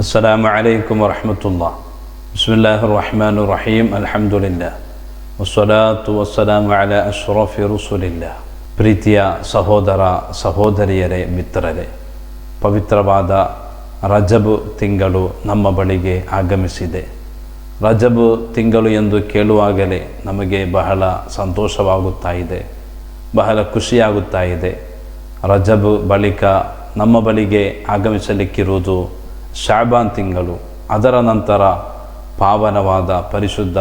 ಅಸ್ಸಲಾಮು ಅಲೈಕುಂ ವರಹಮತುಲ್ಲಾಹ್. ಬಿಸ್ಮಿಲ್ಲಾಹಿರ್ ರಹ್ಮಾನಿರ್ ರಹೀಮ್. ಅಲ್ಹಮ್ದುಲಿಲ್ಲಾಹ್ ವಸ್ಸಲಾತು ವಸ್ಸಲಾಮು ಅಲಾ ಅಶ್ರಫಿ ರಸೂಲಿಲ್ಲಾಹ್. ಪ್ರೀತಿಯ ಸಹೋದರ ಸಹೋದರಿಯರೇ, ಮಿತ್ರರೇ, ಪವಿತ್ರವಾದ ರಜಬ್ ತಿಂಗಳು ನಮ್ಮ ಬಳಿಗೆ ಆಗಮಿಸಿದೆ. ರಜಬ್ ತಿಂಗಳು ಎಂದು ಕೇಳುವಾಗಲೇ ನಮಗೆ ಬಹಳ ಸಂತೋಷವಾಗುತ್ತಾ ಇದೆ, ಬಹಳ ಖುಷಿಯಾಗುತ್ತಾ ಇದೆ. ರಜಬ್ ಬಳಿಕ ನಮ್ಮ ಬಳಿಗೆ ಆಗಮಿಸಲಿಕ್ಕಿರುವುದು ಶಾಬಾನ್ ತಿಂಗಳು, ಅದರ ನಂತರ ಪಾವನವಾದ ಪರಿಶುದ್ಧ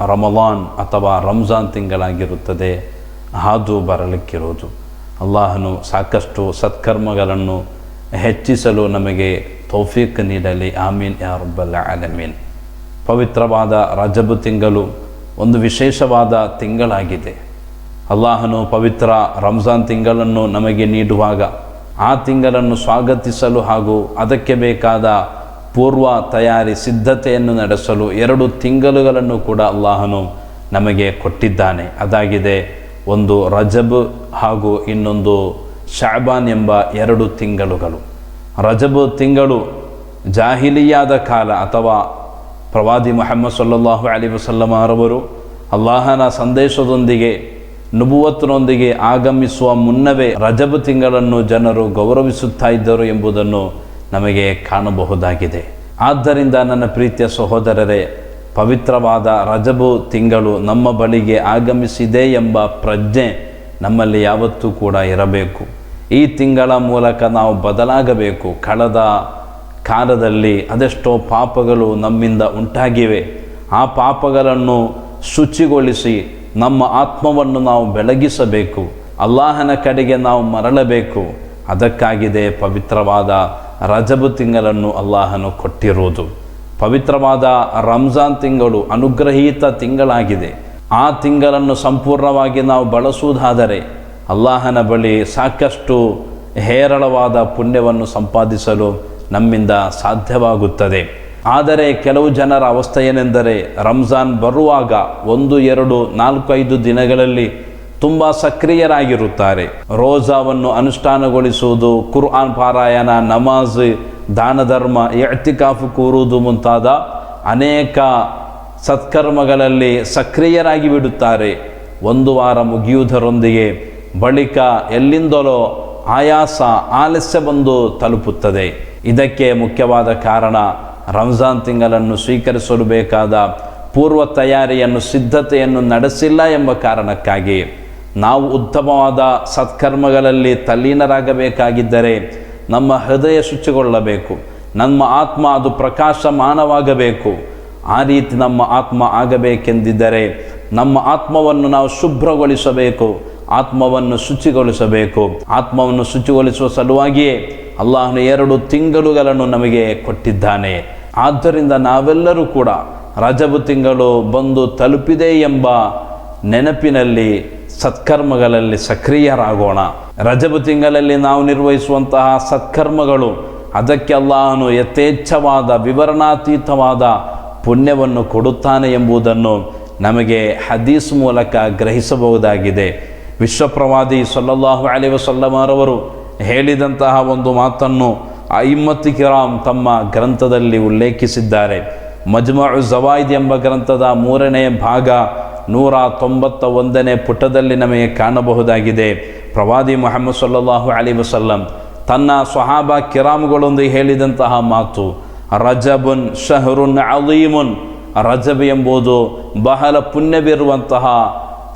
ರಮಲಾನ್ ಅಥವಾ ರಂಜಾನ್ ತಿಂಗಳಾಗಿರುತ್ತದೆ ಹಾದು ಬರಲಿಕ್ಕಿರುವುದು. ಅಲ್ಲಾಹನು ಸಾಕಷ್ಟು ಸತ್ಕರ್ಮಗಳನ್ನು ಹೆಚ್ಚಿಸಲು ನಮಗೆ ತೌಫೀಕ್ ನೀಡಲಿ, ಆಮೀನ್ ಯಾ ರಬ್ಬಲ್ ಆಲಮೀನ್. ಪವಿತ್ರವಾದ ರಜಬ್ ತಿಂಗಳು ಒಂದು ವಿಶೇಷವಾದ ತಿಂಗಳಾಗಿದೆ. ಅಲ್ಲಾಹನು ಪವಿತ್ರ ರಂಜಾನ್ ತಿಂಗಳನ್ನು ನಮಗೆ ನೀಡುವಾಗ ಆ ತಿಂಗಳನ್ನು ಸ್ವಾಗತಿಸಲು ಹಾಗೂ ಅದಕ್ಕೆ ಬೇಕಾದ ಪೂರ್ವ ತಯಾರಿ ಸಿದ್ಧತೆಯನ್ನು ನಡೆಸಲು 2 ತಿಂಗಳುಗಳನ್ನು ಕೂಡ ಅಲ್ಲಾಹನು ನಮಗೆ ಕೊಟ್ಟಿದ್ದಾನೆ. ಅದಾಗಿದೆ ಒಂದು ರಜಬ್ ಹಾಗೂ ಇನ್ನೊಂದು ಶಾಬಾನ್ ಎಂಬ 2 ತಿಂಗಳುಗಳು. ರಜಬ್ ತಿಂಗಳು ಜಾಹಿಲಿಯಾದ ಕಾಲ ಅಥವಾ ಪ್ರವಾದಿ ಮುಹಮ್ಮದ್ ಸಲ್ಲಲ್ಲಾಹು ಅಲೈಹಿ ವಸಲ್ಲಮ ಅವರವರು ಅಲ್ಲಾಹನ ಸಂದೇಶದೊಂದಿಗೆ ನಬುವತ್ನೊಂದಿಗೆ ಆಗಮಿಸುವ ಮುನ್ನವೇ ರಜಬ್ ತಿಂಗಳನ್ನು ಜನರು ಗೌರವಿಸುತ್ತಾ ಇದ್ದರು ಎಂಬುದನ್ನು ನಮಗೆ ಕಾಣಬಹುದಾಗಿದೆ. ಆದ್ದರಿಂದ ನನ್ನ ಪ್ರೀತಿಯ ಸಹೋದರರೇ, ಪವಿತ್ರವಾದ ರಜಬ್ ತಿಂಗಳು ನಮ್ಮ ಬಳಿಗೆ ಆಗಮಿಸಿದೆ ಎಂಬ ಪ್ರಜ್ಞೆ ನಮ್ಮಲ್ಲಿ ಯಾವತ್ತೂ ಕೂಡ ಇರಬೇಕು. ಈ ತಿಂಗಳ ಮೂಲಕ ನಾವು ಬದಲಾಗಬೇಕು. ಕಳೆದ ಕಾಲದಲ್ಲಿ ಅದೆಷ್ಟೋ ಪಾಪಗಳು ನಮ್ಮಿಂದ ಉಂಟಾಗಿವೆ. ಆ ಪಾಪಗಳನ್ನು ಶುಚಿಗೊಳಿಸಿ ನಮ್ಮ ಆತ್ಮವನ್ನು ನಾವು ಬೆಳಗಿಸಬೇಕು, ಅಲ್ಲಾಹನ ಕಡೆಗೆ ನಾವು ಮರಳಬೇಕು. ಅದಕ್ಕಾಗಿದೆ ಪವಿತ್ರವಾದ ರಜಬ್ ತಿಂಗಳನ್ನು ಅಲ್ಲಾಹನು ಕೊಟ್ಟಿರುವುದು. ಪವಿತ್ರವಾದ ರಂಜಾನ್ ತಿಂಗಳು ಅನುಗ್ರಹೀತ ತಿಂಗಳಾಗಿದೆ. ಆ ತಿಂಗಳನ್ನು ಸಂಪೂರ್ಣವಾಗಿ ನಾವು ಬಳಸುವುದಾದರೆ ಅಲ್ಲಾಹನ ಬಳಿ ಸಾಕಷ್ಟು ಹೇರಳವಾದ ಪುಣ್ಯವನ್ನು ಸಂಪಾದಿಸಲು ನಮ್ಮಿಂದ ಸಾಧ್ಯವಾಗುತ್ತದೆ. ಆದರೆ ಕೆಲವು ಜನರ ಅವಸ್ಥೆ ಏನೆಂದರೆ, ರಂಜಾನ್ ಬರುವಾಗ 1, 2, 4, 5 ದಿನಗಳಲ್ಲಿ ತುಂಬ ಸಕ್ರಿಯರಾಗಿರುತ್ತಾರೆ. ರೋಜಾವನ್ನು ಅನುಷ್ಠಾನಗೊಳಿಸುವುದು, ಕುರ್ಆನ್ ಪಾರಾಯಣ, ನಮಾಜ್, ದಾನ ಧರ್ಮ, ಇಅ್ತಿಕಾಫ್ ಕೂರುವುದು ಮುಂತಾದ ಅನೇಕ ಸತ್ಕರ್ಮಗಳಲ್ಲಿ ಸಕ್ರಿಯರಾಗಿ ಬಿಡುತ್ತಾರೆ. 1 ವಾರ ಮುಗಿಯುವುದರೊಂದಿಗೆ ಬಳಿಕ ಎಲ್ಲಿಂದಲೋ ಆಯಾಸ, ಆಲಸ್ಯ ಬಂದು ತಲುಪುತ್ತದೆ. ಇದಕ್ಕೆ ಮುಖ್ಯವಾದ ಕಾರಣ ರಂಜಾನ್ ತಿಂಗಳನ್ನು ಸ್ವೀಕರಿಸಲು ಬೇಕಾದ ಪೂರ್ವ ತಯಾರಿಯನ್ನು, ಸಿದ್ಧತೆಯನ್ನು ನಡೆಸಿಲ್ಲ ಎಂಬ ಕಾರಣಕ್ಕಾಗಿ. ನಾವು ಉತ್ತಮವಾದ ಸತ್ಕರ್ಮಗಳಲ್ಲಿ ತಲ್ಲೀನರಾಗಬೇಕಾಗಿದ್ದರೆ ನಮ್ಮ ಹೃದಯ ಶುಚಿಗೊಳ್ಳಬೇಕು, ನಮ್ಮ ಆತ್ಮ ಅದು ಪ್ರಕಾಶಮಾನವಾಗಬೇಕು. ಆ ರೀತಿ ನಮ್ಮ ಆತ್ಮ ಆಗಬೇಕೆಂದಿದ್ದರೆ ನಮ್ಮ ಆತ್ಮವನ್ನು ನಾವು ಶುಭ್ರಗೊಳಿಸಬೇಕು, ಆತ್ಮವನ್ನು ಶುಚಿಗೊಳಿಸಬೇಕು. ಆತ್ಮವನ್ನು ಶುಚಿಗೊಳಿಸುವ ಸಲುವಾಗಿಯೇ ಅಲ್ಲಾಹನು 2 ತಿಂಗಳುಗಳನ್ನು ನಮಗೆ ಕೊಟ್ಟಿದ್ದಾನೆ. ಆದ್ದರಿಂದ ನಾವೆಲ್ಲರೂ ಕೂಡ ರಜಬ್ ತಿಂಗಳು ಬಂದು ತಲುಪಿದೆ ಎಂಬ ನೆನಪಿನಲ್ಲಿ ಸತ್ಕರ್ಮಗಳಲ್ಲಿ ಸಕ್ರಿಯರಾಗೋಣ. ರಜಬ್ ತಿಂಗಳಲ್ಲಿ ನಾವು ನಿರ್ವಹಿಸುವಂತಹ ಸತ್ಕರ್ಮಗಳು, ಅದಕ್ಕೆ ಅಲ್ಲಾಹನು ಯಥೇಚ್ಛವಾದ ವಿವರಣಾತೀತವಾದ ಪುಣ್ಯವನ್ನು ಕೊಡುತ್ತಾನೆ ಎಂಬುದನ್ನು ನಮಗೆ ಹದೀಸ್ ಮೂಲಕ ಗ್ರಹಿಸಬಹುದಾಗಿದೆ. ವಿಶ್ವಪ್ರವಾದಿ ಸಲ್ಲಲ್ಲಾಹು ಅಲೈಹಿ ವಸಲ್ಲಮ ಅವರವರು ಹೇಳಿದಂತಹ ಒಂದು ಮಾತನ್ನು ಅಯಿಮ್ಮತ್ ಕಿರಾಮ್ ತಮ್ಮ ಗ್ರಂಥದಲ್ಲಿ ಉಲ್ಲೇಖಿಸಿದ್ದಾರೆ. ಮಜ್ಮುಅ್ ಝವಾಯಿದ್ ಎಂಬ ಗ್ರಂಥದ 3ನೇ ಭಾಗ 191ನೇ ಪುಟದಲ್ಲಿ ನಮಗೆ ಕಾಣಬಹುದಾಗಿದೆ. ಪ್ರವಾದಿ ಮುಹಮ್ಮದ್ ಸಲ್ಲಲ್ಲಾಹು ಅಲೈಹಿ ವಸಲ್ಲಂ ತನ್ನ ಸ್ವಹಾಬಾ ಕಿರಾಮ್ಗಳೊಂದಿಗೆ ಹೇಳಿದಂತಹ ಮಾತು, ರಜಬುನ್ ಶಹರುನ್ ಅಲೀಮುನ್. ರಜಬ್ ಎಂಬುದು ಬಹಳ ಪುಣ್ಯವಿರುವಂತಹ,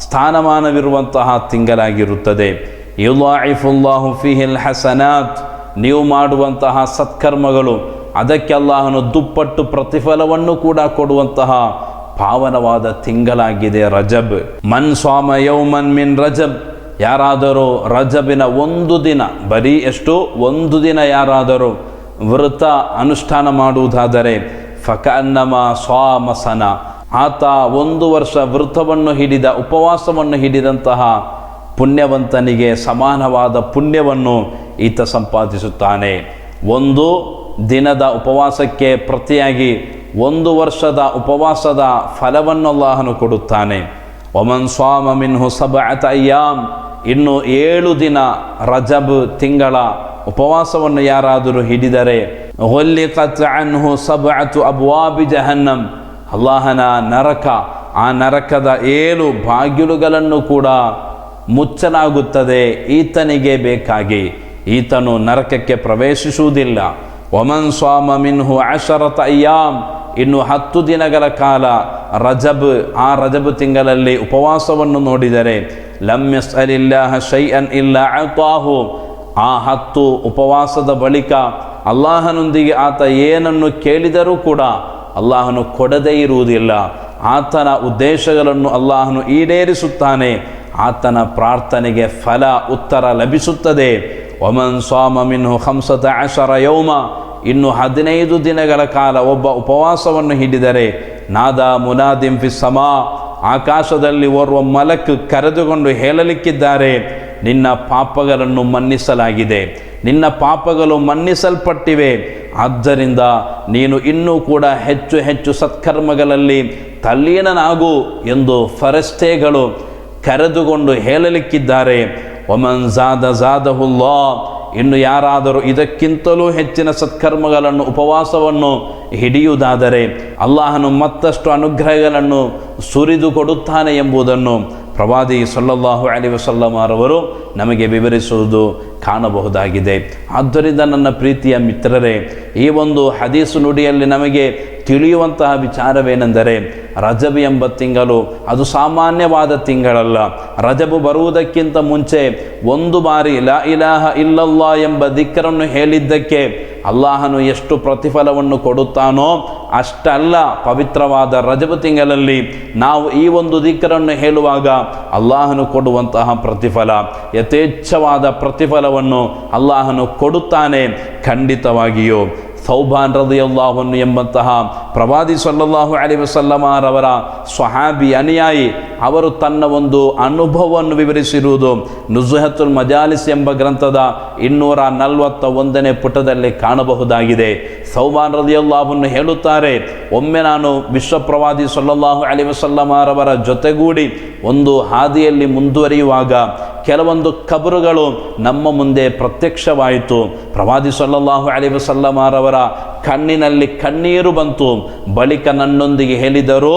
ಸ್ಥಾನಮಾನವಿರುವಂತಹ ತಿಂಗಳಾಗಿರುತ್ತದೆ. ಯುಲಾಯಿಫುಲ್ಲಾಹು ಫೀಹಿಲ್ ಹಸನಾತ್. ನೀವು ಮಾಡುವಂತಹ ಸತ್ಕರ್ಮಗಳು, ಅದಕ್ಕೆ ಅಲ್ಲಾಹನು ದುಪ್ಪಟ್ಟು ಪ್ರತಿಫಲವನ್ನು ಕೂಡ ಕೊಡುವಂತಹ ಪಾವನವಾದ ತಿಂಗಳಾಗಿದೆ ರಜಬ್. ಮನ್ ಸ್ವಾಮ ಯೌಮನ್ ಮಿನ್ ರಜಬ್. ಯಾರಾದರೂ ರಜಬಿನ 1 ದಿನ, ಬರೀ ಎಷ್ಟು 1 ದಿನ ಯಾರಾದರೂ ವ್ರತ ಅನುಷ್ಠಾನ ಮಾಡುವುದಾದರೆ ಫಕನ್ನಮ ಸ್ವಾಮ ಸನ. ಆತ 1 ವರ್ಷ ವೃತವನ್ನು ಹಿಡಿದ, ಉಪವಾಸವನ್ನು ಹಿಡಿದಂತಹ ಪುಣ್ಯವಂತನಿಗೆ ಸಮಾನವಾದ ಪುಣ್ಯವನ್ನು ಈತ ಸಂಪಾದಿಸುತ್ತಾನೆ. 1 ದಿನದ ಉಪವಾಸಕ್ಕೆ ಪ್ರತಿಯಾಗಿ 1 ವರ್ಷದ ಉಪವಾಸದ ಫಲವನ್ನು ಅಲ್ಲಾಹನು ಕೊಡುತ್ತಾನೆ. ಒಮನ್ ಸ್ವಾಮ ಮಿನ್ಹು ಸಬಅತ ಅಯ್ಯಾಮ್. ಇನ್ನು 7 ದಿನ ರಜಬ್ ತಿಂಗಳ ಉಪವಾಸವನ್ನು ಯಾರಾದರೂ ಹಿಡಿದರೆ ಘುಲ್ಲಿಕತ್ ಅನ್ಹು ಸಬ್ಅತು ಅಬ್ವಾಬಿ ಜಹನ್ನಂ, ಅಲ್ಲಾಹನ ನರಕ, ಆ ನರಕದ 7 ಬಾಗಿಲುಗಳನ್ನು ಕೂಡ ಮುಚ್ಚಲಾಗುತ್ತದೆ ಈತನಿಗೆ ಬೇಕಾಗಿ. ಈತನು ನರಕಕ್ಕೆ ಪ್ರವೇಶಿಸುವುದಿಲ್ಲ. ವಮನ್ ಸ್ವಾಮ ಮಿನ್ಹು 10 ಅಯ್ಯಾಮ್, ಇನ್ನು 10 ದಿನಗಳ ಕಾಲ ಆ ರಜಬ್ ತಿಂಗಳಲ್ಲಿ ಉಪವಾಸವನ್ನು ನೋಡಿದರೆ, ಲಮ್ ಯಸ್ಅಲಿಲ್ಲಾಹ ಶೈಅನ್ ಇಲ್ಲಾ ಅತಾಹು, ಆ 10 ಉಪವಾಸದ ಬಳಿಕ ಅಲ್ಲಾಹನೊಂದಿಗೆ ಆತ ಏನನ್ನು ಕೇಳಿದರೂ ಕೂಡ ಅಲ್ಲಾಹನು ಕೊಡದೇ ಇರುವುದಿಲ್ಲ. ಆತನ ಉದ್ದೇಶಗಳನ್ನು ಅಲ್ಲಾಹನು ಈಡೇರಿಸುತ್ತಾನೆ. ಆತನ ಪ್ರಾರ್ಥನೆಗೆ ಫಲ, ಉತ್ತರ ಲಭಿಸುತ್ತದೆ. ವಮನ್ ಸ್ವಾಮ ಮಿನ್ಹು 15 ಯೌಮ, ಇನ್ನು 15 ದಿನಗಳ ಕಾಲ ಒಬ್ಬ ಉಪವಾಸವನ್ನು ಹಿಡಿದರೆ, ನಾದಾ ಮುನಾದಿಂ ಫಿ ಸಮಾ, ಆಕಾಶದಲ್ಲಿ ಓರ್ವ ಮಲಕ್ ಕರೆದುಕೊಂಡು ಹೇಳಲಿಕ್ಕಿದ್ದಾರೆ, ನಿನ್ನ ಪಾಪಗಳನ್ನು ಮನ್ನಿಸಲಾಗಿದೆ, ನಿನ್ನ ಪಾಪಗಳು ಮನ್ನಿಸಲ್ಪಟ್ಟಿವೆ, ಆದ್ದರಿಂದ ನೀನು ಇನ್ನೂ ಕೂಡ ಹೆಚ್ಚು ಹೆಚ್ಚು ಸತ್ಕರ್ಮಗಳಲ್ಲಿ ತಲ್ಲೀನನಾಗು ಎಂದು ಫರಿಸ್ಟೇಗಳು ಕರೆದುಕೊಂಡು ಹೇಳಲಿಕ್ಕಿದ್ದಾರೆ. ಒಮನ್ ಝಾದಹುಲ್ಲಾ, ಇನ್ನು ಯಾರಾದರೂ ಇದಕ್ಕಿಂತಲೂ ಹೆಚ್ಚಿನ ಸತ್ಕರ್ಮಗಳನ್ನು, ಉಪವಾಸವನ್ನು ಹಿಡಿಯುವುದಾದರೆ ಅಲ್ಲಾಹನು ಮತ್ತಷ್ಟು ಅನುಗ್ರಹಗಳನ್ನು ಸುರಿದು ಕೊಡುತ್ತಾನೆ ಎಂಬುದನ್ನು ಪ್ರವಾದಿ ಸಲ್ಲಲ್ಲಾಹು ಅಲೈಹಿ ವಸಲ್ಲಮ ರವರು ನಮಗೆ ವಿವರಿಸುವುದು ಕಾಣಬಹುದಾಗಿದೆ. ಆದ್ದರಿಂದ ನನ್ನ ಪ್ರೀತಿಯ ಮಿತ್ರರೇ, ಈ ಒಂದು ಹದೀಸು ನುಡಿಯಲ್ಲಿ ನಮಗೆ ತಿಳಿಯುವಂತಹ ವಿಚಾರವೇನೆಂದರೆ, ರಜಬ್ ಎಂಬ ತಿಂಗಳು ಅದು ಸಾಮಾನ್ಯವಾದ ತಿಂಗಳಲ್ಲ. ರಜಬು ಬರುವುದಕ್ಕಿಂತ ಮುಂಚೆ 1 ಬಾರಿ ಲಾ ಇಲಾಹ ಇಲ್ಲಲ್ಲಾ ಎಂಬ ದಿಕ್ರನ್ನು ಹೇಳಿದ್ದಕ್ಕೆ ಅಲ್ಲಾಹನು ಎಷ್ಟು ಪ್ರತಿಫಲವನ್ನು ಕೊಡುತ್ತಾನೋ ಅಷ್ಟಲ್ಲ, ಪವಿತ್ರವಾದ ರಜಬ್ ತಿಂಗಳಲ್ಲಿ ನಾವು ಈ ಒಂದು ದಿಕ್ರನ್ನು ಹೇಳುವಾಗ ಅಲ್ಲಾಹನು ಕೊಡುವಂತಹ ಪ್ರತಿಫಲ, ಯಥೇಚ್ಛವಾದ ಪ್ರತಿಫಲವನ್ನು ಅಲ್ಲಾಹನು ಕೊಡುತ್ತಾನೆ ಖಂಡಿತವಾಗಿಯೂ. ಸೌಬಾನ್ ರದಿಯಲ್ಲಾಹು ಅನ್ಹು ಎಂಬಂತಹ ಪ್ರವಾದಿ ಸಲ್ಲಲ್ಲಾಹು ಅಲೈಹಿ ವಸಲ್ಲಮ ರವರ ಸ್ವಹಾಬಿ ಅನುಯಾಯಿ, ಅವರು ತನ್ನ ಒಂದು ಅನುಭವವನ್ನು ವಿವರಿಸಿರುವುದು ನುಜುಹತುಲ್ ಮಜಾಲಿಸ್ ಎಂಬ ಗ್ರಂಥದ 241ನೇ ಪುಟದಲ್ಲಿ ಕಾಣಬಹುದಾಗಿದೆ. ಸೌಬಾನ್ ರದಿಯಲ್ಲಾಹು ಅನ್ಹು ಹೇಳುತ್ತಾರೆ, ಒಮ್ಮೆ ನಾನು ವಿಶ್ವಪ್ರವಾದಿ ಸಲ್ಲಲ್ಲಾಹು ಅಲೈಹಿ ವಸಲ್ಲಮ ರವರ ಜೊತೆಗೂಡಿ ಒಂದು ಹಾದಿಯಲ್ಲಿ ಮುಂದುವರಿಯುವಾಗ ಕೆಲವೊಂದು ಕಬರುಗಳು ನಮ್ಮ ಮುಂದೆ ಪ್ರತ್ಯಕ್ಷವಾಯಿತು. ಪ್ರವಾದಿ ಸಲ್ಲಲ್ಲಾಹು ಅಲೈಹಿ ವಸಲ್ಲಮ ರವರ ಕಣ್ಣಿನಲ್ಲಿ ಕಣ್ಣೀರು ಬಂತು. ಬಳಿಕ ನನ್ನೊಂದಿಗೆ ಹೇಳಿದರು,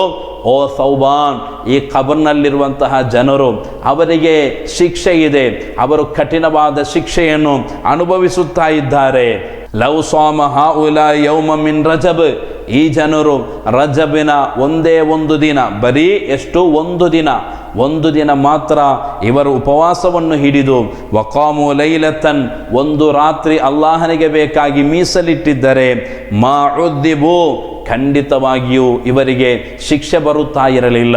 ಓ ಸೌಬಾನ್, ಈ ಕಬರ್ನಲ್ಲಿರುವಂತಹ ಜನರು, ಅವರಿಗೆ ಶಿಕ್ಷೆ ಇದೆ, ಅವರು ಕಠಿಣವಾದ ಶಿಕ್ಷೆಯನ್ನು ಅನುಭವಿಸುತ್ತಾ ಇದ್ದಾರೆ. ಲೌ ಸಾಮ ಹಾಉಲಾ ಯೌಮ ಮಿನ್ ರಜಬ್, ಈ ಜನರು ರಜಬಿನ ಒಂದೇ ಒಂದು ದಿನ, ಬರೀ ಎಷ್ಟು ಒಂದು ದಿನ ಮಾತ್ರ ಇವರು ಉಪವಾಸವನ್ನು ಹಿಡಿದು, ವಕಾಮು ಲೈಲತನ್, ಒಂದು ರಾತ್ರಿ ಅಲ್ಲಾಹನಿಗೆ ಬೇಕಾಗಿ ಮೀಸಲಿಟ್ಟಿದ್ದರೆ, ಮಾ ಉದ್ದಿಬು, ಖಂಡಿತವಾಗಿಯೂ ಇವರಿಗೆ ಶಿಕ್ಷೆ ಬರುತ್ತಾ ಇರಲಿಲ್ಲ.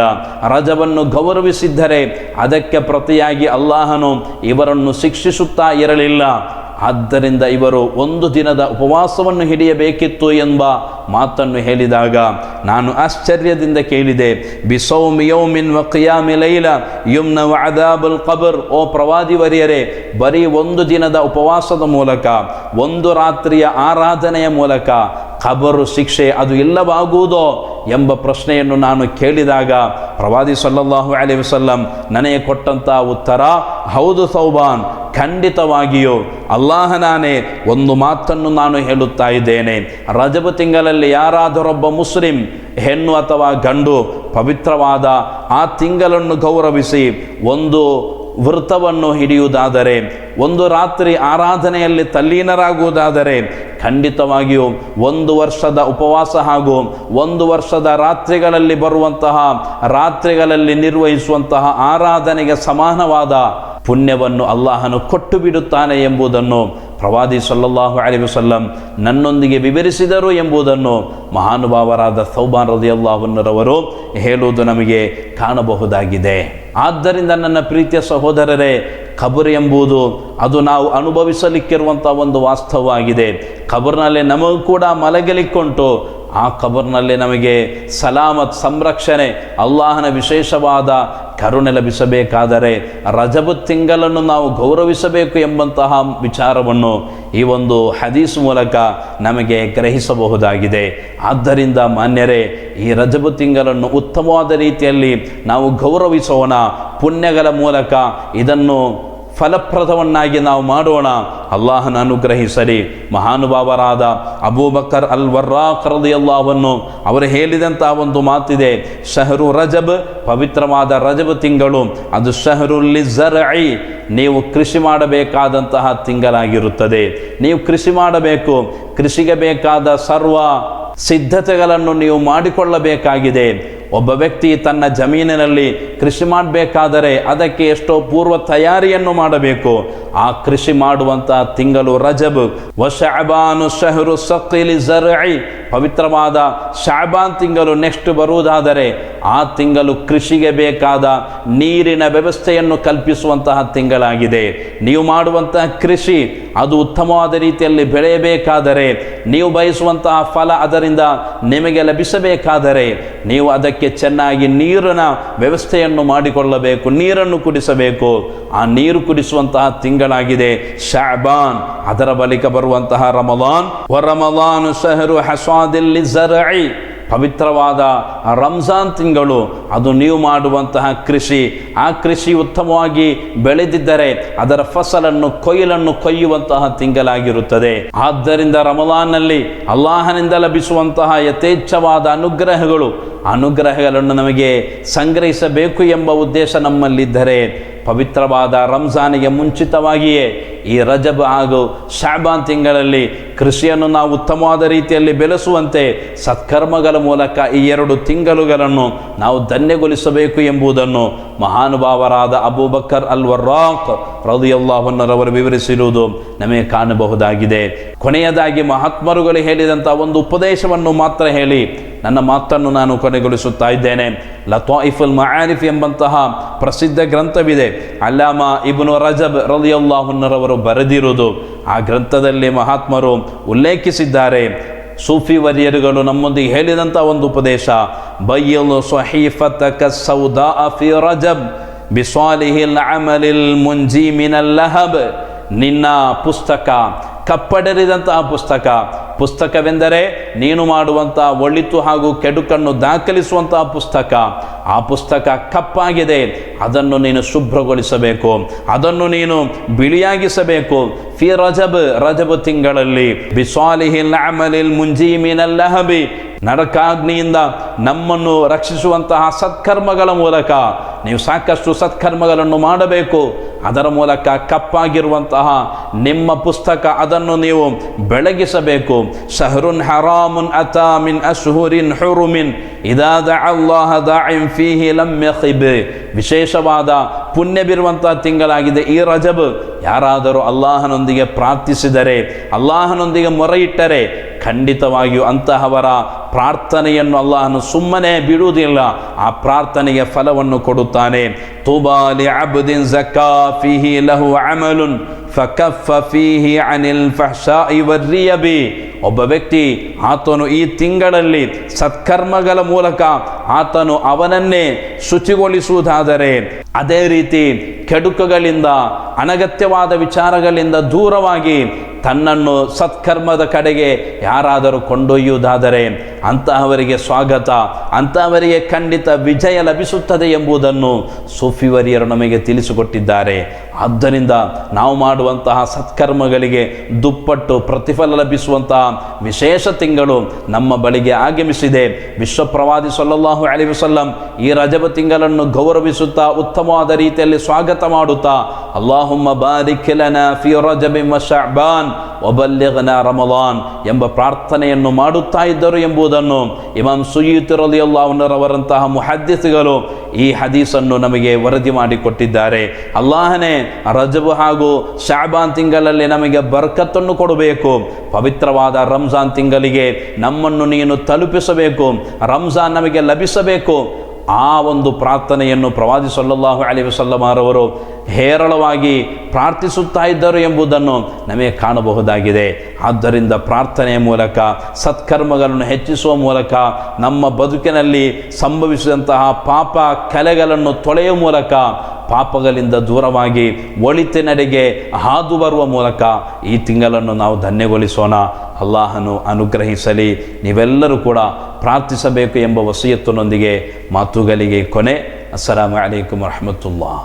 ರಜಬನ್ನು ಗೌರವಿಸಿದ್ದರೆ ಅದಕ್ಕೆ ಪ್ರತಿಯಾಗಿ ಅಲ್ಲಾಹನು ಇವರನ್ನು ಶಿಕ್ಷಿಸುತ್ತಾ ಇರಲಿಲ್ಲ. ಆದ್ದರಿಂದ ಇವರು 1 ದಿನದ ಉಪವಾಸವನ್ನು ಹಿಡಿಯಬೇಕಿತ್ತು ಎಂಬ ಮಾತನ್ನು ಹೇಳಿದಾಗ ನಾನು ಆಶ್ಚರ್ಯದಿಂದ ಕೇಳಿದೆ, ಬಿಸೌಮಿ ಯೌಮಿನ್ ವ ಕಿಯಾಮಿ ಲೈಲ ಯುಮ್ನ ವ ಅದಾಬುಲ್ ಖಬರ್, ಓ ಪ್ರವಾದಿವರಿಯರೇ, ಬರೀ 1 ದಿನದ ಉಪವಾಸದ ಮೂಲಕ, 1 ರಾತ್ರಿಯ ಆರಾಧನೆಯ ಮೂಲಕ ಖಬರು ಶಿಕ್ಷೆ ಅದು ಇಲ್ಲವಾಗುವುದೋ ಎಂಬ ಪ್ರಶ್ನೆಯನ್ನು ನಾನು ಕೇಳಿದಾಗ ಪ್ರವಾದಿ ಸಲ್ಲಲ್ಲಾಹು ಅಲೈಹಿ ವಸಲ್ಲಂ ನನಗೆ ಕೊಟ್ಟಂಥ ಉತ್ತರ, ಹೌದು ಸೌಬಾನ್, ಖಂಡಿತವಾಗಿಯೂ ಅಲ್ಲಾಹನಾನೇ ಒಂದು ಮಾತನ್ನು ನಾನು ಹೇಳುತ್ತಾ ಇದ್ದೇನೆ. ರಜಬ್ ತಿಂಗಳಲ್ಲಿ ಯಾರಾದರೊಬ್ಬ ಮುಸ್ಲಿಂ, ಹೆಣ್ಣು ಅಥವಾ ಗಂಡು, ಪವಿತ್ರವಾದ ಆ ತಿಂಗಳನ್ನು ಗೌರವಿಸಿ ಒಂದು ವೃತವನ್ನು ಹಿಡಿಯುವುದಾದರೆ, 1 ರಾತ್ರಿ ಆರಾಧನೆಯಲ್ಲಿ ತಲ್ಲೀನರಾಗುವುದಾದರೆ, ಖಂಡಿತವಾಗಿಯೂ 1 ವರ್ಷದ ಉಪವಾಸ ಹಾಗೂ 1 ವರ್ಷದ ರಾತ್ರಿಗಳಲ್ಲಿ ಬರುವಂತಹ, ರಾತ್ರಿಗಳಲ್ಲಿ ನಿರ್ವಹಿಸುವಂತಹ ಆರಾಧನೆಗೆ ಸಮಾನವಾದ ಪುಣ್ಯವನ್ನು ಅಲ್ಲಾಹನು ಕೊಟ್ಟು ಬಿಡುತ್ತಾನೆ ಎಂಬುದನ್ನು ಪ್ರವಾದಿ ಸಲ್ಲಲ್ಲಾಹು ಅಲೈಹಿ ವಸಲ್ಲಂ ನನ್ನೊಂದಿಗೆ ವಿವರಿಸಿದರು ಎಂಬುದನ್ನು ಮಹಾನುಭಾವರಾದ ಸೌಬಾನ್ ರದಿಯಲ್ಲಾಹು ಅನ್ಹುರವರು ಹೇಳುವುದು ನಮಗೆ ಕಾಣಬಹುದಾಗಿದೆ. ಆದ್ದರಿಂದ ನನ್ನ ಪ್ರೀತಿಯ ಸಹೋದರರೇ, ಖಬರ್ ಎಂಬುದು ಅದು ನಾವು ಅನುಭವಿಸಲಿಕ್ಕಿರುವಂಥ ಒಂದು ವಾಸ್ತವವಾಗಿದೆ. ಖಬರ್ನಲ್ಲಿ ನಮಗೂ ಕೂಡ ಮಲಗಲಿಕ್ಕುಂಟು. ಆ ಖಬರ್ನಲ್ಲಿ ನಮಗೆ ಸಲಾಮತ್, ಸಂರಕ್ಷಣೆ, ಅಲ್ಲಾಹನ ವಿಶೇಷವಾದ ಕರುಣೆ ಲಭಿಸಬೇಕಾದರೆ ರಜಬ್ ತಿಂಗಳನ್ನು ನಾವು ಗೌರವಿಸಬೇಕು ಎಂಬಂತಹ ವಿಚಾರವನ್ನು ಈ ಒಂದು ಹದೀಸ್ ಮೂಲಕ ನಮಗೆ ಗ್ರಹಿಸಬಹುದಾಗಿದೆ. ಆದ್ದರಿಂದ ಮಾನ್ಯರೇ, ಈ ರಜಬ್ ತಿಂಗಳನ್ನು ಉತ್ತಮವಾದ ರೀತಿಯಲ್ಲಿ ನಾವು ಗೌರವಿಸೋಣ. ಪುಣ್ಯಗಳ ಮೂಲಕ ಇದನ್ನು ಫಲಪ್ರದವನ್ನಾಗಿ ನಾವು ಮಾಡೋಣ. ಅಲ್ಲಾಹನ ಅನುಗ್ರಹಿಸಲಿ. ಮಹಾನುಭಾವರಾದ ಅಬೂಬಕರ್ ಅಲ್ ವರ್ರಾಕ್ ರಲಿಯಲ್ಲಾಹು ಅನ್ಹು ಅವರು ಹೇಳಿದಂತಹ ಒಂದು ಮಾತಿದೆ, ಶಹರು ರಜಬ್, ಪವಿತ್ರವಾದ ರಜಬ್ ತಿಂಗಳು, ಅದು ಶಹರುಲ್ ಲಿಝರ್ಇ, ನೀವು ಕೃಷಿ ಮಾಡಬೇಕಾದಂತಹ ತಿಂಗಳಾಗಿರುತ್ತದೆ. ನೀವು ಕೃಷಿ ಮಾಡಬೇಕು, ಕೃಷಿಗೆ ಬೇಕಾದ ಸರ್ವ ಸಿದ್ಧತೆಗಳನ್ನು ನೀವು ಮಾಡಿಕೊಳ್ಳಬೇಕಾಗಿದೆ. ಒಬ್ಬ ವ್ಯಕ್ತಿ ತನ್ನ ಜಮೀನಿನಲ್ಲಿ ಕೃಷಿ ಮಾಡಬೇಕಾದರೆ ಅದಕ್ಕೆ ಎಷ್ಟೋ ಪೂರ್ವ ತಯಾರಿಯನ್ನು ಮಾಡಬೇಕು. ಆ ಕೃಷಿ ಮಾಡುವಂತಹ ತಿಂಗಳು ರಜಬ್. ವಶಅಬಾನು ಶಹರು ಸಕ್ಕಿಲಿ ಝರ್ಇ, ಪವಿತ್ರವಾದ ಶಾಬಾನ್ ತಿಂಗಳು ನೆಕ್ಸ್ಟ್ ಬರುವುದಾದರೆ ಆ ತಿಂಗಳು ಕೃಷಿಗೆ ಬೇಕಾದ ನೀರಿನ ವ್ಯವಸ್ಥೆಯನ್ನು ಕಲ್ಪಿಸುವಂತಹ ತಿಂಗಳಾಗಿದೆ. ನೀವು ಮಾಡುವಂತಹ ಕೃಷಿ ಅದು ಉತ್ತಮವಾದ ರೀತಿಯಲ್ಲಿ ಬೆಳೆಯಬೇಕಾದರೆ, ನೀವು ಬಯಸುವಂತಹ ಫಲ ಅದರಿಂದ ನಿಮಗೆ ಲಭಿಸಬೇಕಾದರೆ ನೀವು ಅದಕ್ಕೆ ಚೆನ್ನಾಗಿ ನೀರಿನ ವ್ಯವಸ್ಥೆಯನ್ನು ಮಾಡಿಕೊಳ್ಳಬೇಕು, ನೀರನ್ನು ಕುಡಿಸಬೇಕು. ಆ ನೀರು ಕುಡಿಸುವಂತಹ ತಿಂಗಳಾಗಿದೆ ಶಾಬಾನ್. ಅದರ ಬಳಿಕ ಬರುವಂತಹ ರಮಲಾನ್. ವರಮಲಾನ್ ಶಹರು ಹಸಾದಿಲ್ ಲಿಝರ್ಇ, ಪವಿತ್ರವಾದ ರಂಜಾನ್ ತಿಂಗಳು, ಅದು ನೀವು ಮಾಡುವಂತಹ ಕೃಷಿ. ಆ ಕೃಷಿ ಉತ್ತಮವಾಗಿ ಬೆಳೆದಿದ್ದರೆ ಅದರ ಫಸಲನ್ನು ಕೊಯ್ಯುವಂತಹ ತಿಂಗಳಾಗಿರುತ್ತದೆ. ಆದ್ದರಿಂದ ರಮಲಾನ್ನಲ್ಲಿ ಅಲ್ಲಾಹನಿಂದ ಲಭಿಸುವಂತಹ ಯಥೇಚ್ಛವಾದ ಅನುಗ್ರಹಗಳನ್ನು ನಮಗೆ ಸಂಗ್ರಹಿಸಬೇಕು ಎಂಬ ಉದ್ದೇಶ ನಮ್ಮಲ್ಲಿದ್ದರೆ ಪವಿತ್ರವಾದ ರಂಜಾನಿಗೆ ಮುಂಚಿತವಾಗಿಯೇ ಈ ರಜಬ್ ಹಾಗೂ ಶಾಬಾನ್ ತಿಂಗಳಲ್ಲಿ ಕೃಷಿಯನ್ನು ನಾವು ಉತ್ತಮವಾದ ರೀತಿಯಲ್ಲಿ ಬೆಳೆಸುವಂತೆ ಸತ್ಕರ್ಮಗಳ ಮೂಲಕ ಈ 2 ತಿಂಗಳುಗಳನ್ನು ನಾವು ಧನ್ಯಗೊಳಿಸಬೇಕು ಎಂಬುದನ್ನು ಮಹಾನುಭಾವರಾದ ಅಬೂಬಕರ್ ಅಲ್ ವರ್ರಾಕ್ ರಲಿಯಲ್ಲಾಹು ಅನ್ಹು ವಿವರಿಸಿರುವುದು ನಮಗೆ ಕಾಣಬಹುದಾಗಿದೆ. ಕೊನೆಯದಾಗಿ ಮಹಾತ್ಮರುಗಳು ಹೇಳಿದಂಥ ಒಂದು ಉಪದೇಶವನ್ನು ಮಾತ್ರ ಹೇಳಿ ನನ್ನ ಮಾತನ್ನು ನಾನು ಕೊನೆಗೊಳಿಸುತ್ತಾ ಇದ್ದೇನೆ. ಲತಾಯಿಫುಲ್ ಮಆರಿಫ್ ಎಂಬಂತಹ ಪ್ರಸಿದ್ಧ ಗ್ರಂಥವಿದೆ, ಅಲ್ಲಾಮಾ ಇಬ್ನು ರಜಬ್ ರಲಿಯಲ್ಲಾಹು ಅನ್ಹು ಬರೆದಿರುವುದು. ಆ ಗ್ರಂಥದಲ್ಲಿ ಮಹಾತ್ಮರು ಉಲ್ಲೇಖಿಸಿದ್ದಾರೆ, ಸೂಫಿ ವರಿಯರುಗಳು ನಮ್ಮೊಂದಿಗೆ ಹೇಳಿದಂಥ ಒಂದು ಉಪದೇಶ, ಬಯ್ಯಲು ಸಹೀಫತಕ ಸೌದಾಅ ಫಿ ರಜಬ್ ಬಿಸಾಲಿಹಿಲ್ ಅಮಲಿಲ್ ಮುಂಜಿ ಮಿನಲ್ ಲಹಬ್. ನಿನ್ನ ಪುಸ್ತಕ, ಕಪ್ಪಡರಿದಂತಹ ಪುಸ್ತಕವೆಂದರೆ ನೀನು ಮಾಡುವಂತಹ ಒಳಿತು ಹಾಗೂ ಕೆಡುಕನ್ನು ದಾಖಲಿಸುವಂತಹ ಪುಸ್ತಕ. ಆ ಪುಸ್ತಕ ಕಪ್ಪಾಗಿದೆ, ಅದನ್ನು ನೀನು ಶುಭ್ರಗೊಳಿಸಬೇಕು, ಅದನ್ನು ನೀನು ಬಿಳಿಯಾಗಿಸಬೇಕು. ಫಿ ರಜಬ್ ತಿಂಗಳಲ್ಲಿ ಬಿಸಾಲಿಹಿಲ್ ಅಮಲಿಲ್ ಮುಂಜಿ ಮಿನಲ್ ಲಹಬಿ, ನರಕಾಗ್ನಿಯಿಂದ ನಮ್ಮನ್ನು ರಕ್ಷಿಸುವಂತಹ ಸತ್ಕರ್ಮಗಳ ಮೂಲಕ ನೀವು ಸಾಕಷ್ಟು ಸತ್ಕರ್ಮಗಳನ್ನು ಮಾಡಬೇಕು. ಅದರ ಮೂಲಕ ಕಪ್ಪಾಗಿರುವಂತಹ ನಿಮ್ಮ ಪುಸ್ತಕ ಅದನ್ನು ನೀವು ಬೆಳಗಿಸಬೇಕು. ಶಹರುನ್ ಹರಾಮುನ್ ಅತಾ ಮಿನ್ ಅಶ್ಹುರಿನ್ ಹುರುಮಿನ್ ಇದಾ ದಅ ಅಲ್ಲಾಹ ದಾಇನ್ ಫೀಹಿ ಲಮ್ ಯಖಿಬ್. ವಿಶೇಷವಾದ ಪುಣ್ಯವಿರುವಂತಹ ತಿಂಗಳಾಗಿದೆ ಈ ರಜಬ್. ಯಾರಾದರೂ ಅಲ್ಲಾಹನೊಂದಿಗೆ ಪ್ರಾರ್ಥಿಸಿದರೆ, ಅಲ್ಲಾಹನೊಂದಿಗೆ ಮೊರೆಯಿಟ್ಟರೆ ಖಂಡಿತವಾಗಿಯೂ ಅಂತಹವರ ಪ್ರಾರ್ಥನೆಯನ್ನು ಅಲ್ಲಾಹನು ಸುಮ್ಮನೆ ಬಿಡುವುದಿಲ್ಲ, ಆ ಪ್ರಾರ್ಥನೆಗೆ ಫಲವನ್ನು ಕೊಡುತ್ತಾನೆ. ತೂಬಾ ಲಿ ಅಬ್ದಿನ್ ಝಕ್ಕಾ ಫೀಹಿ ಲಹು ಅಮಲುನ್ ಫಕಫ ಫೀಹಿ ಅನಿಲ್ ಫಹ್ಶಾಇ ವರ್ರಿಯಬಿ. ಒಬ್ಬ ವ್ಯಕ್ತಿ ಆತನು ಈ ತಿಂಗಳಲ್ಲಿ ಸತ್ಕರ್ಮಗಳ ಮೂಲಕ ಆತನು ಅವನನ್ನೇ ಶುಚಿಗೊಳಿಸುವುದಾದರೆ, ಅದೇ ರೀತಿ ಕೆಡುಕುಗಳಿಂದ ಅನಗತ್ಯವಾದ ವಿಚಾರಗಳಿಂದ ದೂರವಾಗಿ ತನ್ನನ್ನು ಸತ್ಕರ್ಮದ ಕಡೆಗೆ ಯಾರಾದರೂ ಕೊಂಡೊಯ್ಯುವುದಾದರೆ ಅಂತಹವರಿಗೆ ಸ್ವಾಗತ, ಅಂತಹವರಿಗೆ ಖಂಡಿತ ವಿಜಯ ಲಭಿಸುತ್ತದೆ ಎಂಬುದನ್ನು ಸೂಫಿವರಿಯರು ನಮಗೆ ತಿಳಿಸಿಕೊಟ್ಟಿದ್ದಾರೆ. ಆದ್ದರಿಂದ ನಾವು ಮಾಡುವಂತಹ ಸತ್ಕರ್ಮಗಳಿಗೆ ದುಪ್ಪಟ್ಟು ಪ್ರತಿಫಲ ಲಭಿಸುವಂತಹ ವಿಶೇಷ ತಿಂಗಳು ನಮ್ಮ ಬಳಿಗೆ ಆಗಮಿಸಿದೆ. ವಿಶ್ವಪ್ರವಾದಿ ಸಲ್ಲಲ್ಲಾಹು ಅಲೈಹಿ ವಸಲ್ಲಂ ಈ ರಜಬ ತಿಂಗಳನ್ನು ಗೌರವಿಸುತ್ತಾ ಉತ್ತಮವಾದ ರೀತಿಯಲ್ಲಿ ಸ್ವಾಗತ ಮಾಡುತ್ತಾ ಅಲ್ಲಾಹುಮ್ಮ ಬಾರಿಕ್ ಲನಾ ಫಿ ರಜಬಿ ವ ಶಅಬಾನ್ ವಬಲ್ಲಿಗ್ನಾ ರಮಲಾನ್ ಎಂಬ ಪ್ರಾರ್ಥನೆಯನ್ನು ಮಾಡುತ್ತಾ ಇದ್ದರು ಎಂಬುದನ್ನು ಇಮಾಮ್ ಸುಯೂತಿ ರಲಿಯಲ್ಲಾಹು ಅನ್ಹು ಅವರಂತಹ ಮುಹದ್ದಿಸ್ಗಳು ಈ ಹದೀಸನ್ನು ನಮಗೆ ವರದಿ ಮಾಡಿಕೊಟ್ಟಿದ್ದಾರೆ. ಅಲ್ಲಾಹನೇ ರಜಬ್ ಹಾಗೂ ಶಾಬಾನ್ ತಿಂಗಳಲ್ಲಿ ನಮಗೆ ಬರ್ಕತ್ತನ್ನು ಕೊಡಬೇಕು. ಪವಿತ್ರವಾದ ರಂಜಾನ್ ತಿಂಗಳಿಗೆ ನಮ್ಮನ್ನು ನೀನು ತಲುಪಿಸಬೇಕು, ರಂಜಾನ್ ನಮಗೆ ಲಭಿಸಬೇಕು. ಆ ಒಂದು ಪ್ರಾರ್ಥನೆಯನ್ನು ಪ್ರವಾದಿ ಸಲ್ಲಲ್ಲಾಹು ಅಲೈಹಿ ವಸಲ್ಲಂ ರವರು ಹೇರಳವಾಗಿ ಪ್ರಾರ್ಥಿಸುತ್ತಾ ಇದ್ದರು ಎಂಬುದನ್ನು ನಮಗೆ ಕಾಣಬಹುದಾಗಿದೆ. ಆದ್ದರಿಂದ ಪ್ರಾರ್ಥನೆಯ ಮೂಲಕ ಸತ್ಕರ್ಮಗಳನ್ನು ಹೆಚ್ಚಿಸುವ ಮೂಲಕ ನಮ್ಮ ಬದುಕಿನಲ್ಲಿ ಸಂಭವಿಸಿದಂತಹ ಪಾಪ ಕಲೆಗಳನ್ನು ತೊಳೆಯುವ ಮೂಲಕ, ಪಾಪಗಳಿಂದ ದೂರವಾಗಿ ಒಳಿತಿನಡೆಗೆ ಹಾದು ಬರುವ ಮೂಲಕ ಈ ತಿಂಗಳನ್ನು ನಾವು ಧನ್ಯಗೊಳಿಸೋಣ. ಅಲ್ಲಾಹನು ಅನುಗ್ರಹಿಸಲಿ. ನೀವೆಲ್ಲರೂ ಕೂಡ ಪ್ರಾರ್ಥಿಸಬೇಕು ಎಂಬ ವಸಿಯತ್ತಿನೊಂದಿಗೆ ಮಾತುಗಳಿಗೆ ಕೊನೆ. ಅಸ್ಸಲಾಮು ಅಲೈಕುಂ ವರಹಮತುಲ್ಲಾಹ್.